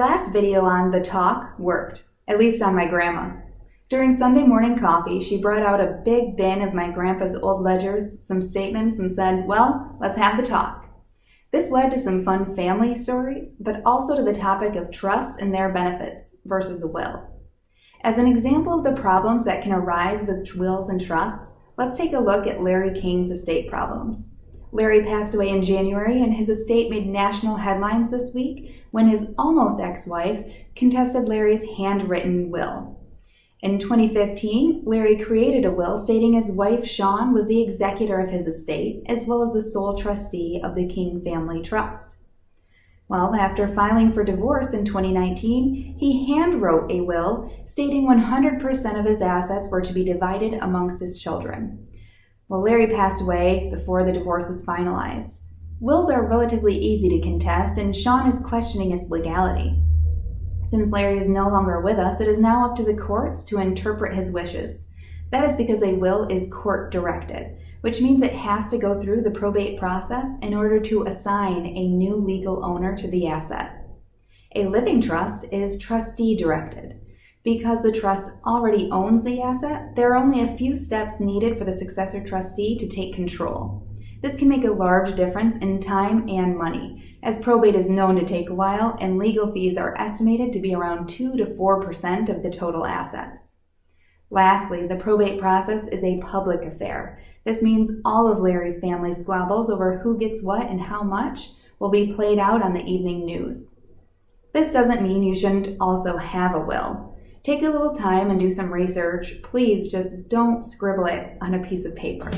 last video on The Talk worked, at least on my grandma. During Sunday morning coffee, she brought out a big bin of my grandpa's old ledgers, some statements, and said, "Well, let's have the talk." This led to some fun family stories, but also to the topic of trusts and their benefits versus a will. As an example of the problems that can arise with wills and trusts, let's take a look at Larry King's estate problems. Larry passed away in January, and his estate made national headlines this week when his almost ex-wife contested Larry's handwritten will. In 2015, Larry created a will stating his wife Shawn was the executor of his estate, as well as the sole trustee of the King Family Trust. Well, after filing for divorce in 2019, he handwrote a will stating 100% of his assets were to be divided amongst his children. Well, Larry passed away before the divorce was finalized. Wills are relatively easy to contest, and Shawn is questioning its legality. Since Larry is no longer with us, it is now up to the courts to interpret his wishes. That is because a will is court-directed, which means it has to go through the probate process in order to assign a new legal owner to the asset. A living trust is trustee-directed. Because the trust already owns the asset, there are only a few steps needed for the successor trustee to take control. This can make a large difference in time and money, as probate is known to take a while and legal fees are estimated to be around 2 to 4% of the total assets. Lastly, the probate process is a public affair. This means all of Larry's family squabbles over who gets what and how much will be played out on the evening news. This doesn't mean you shouldn't also have a will. Take a little time and do some research. Please just don't scribble it on a piece of paper.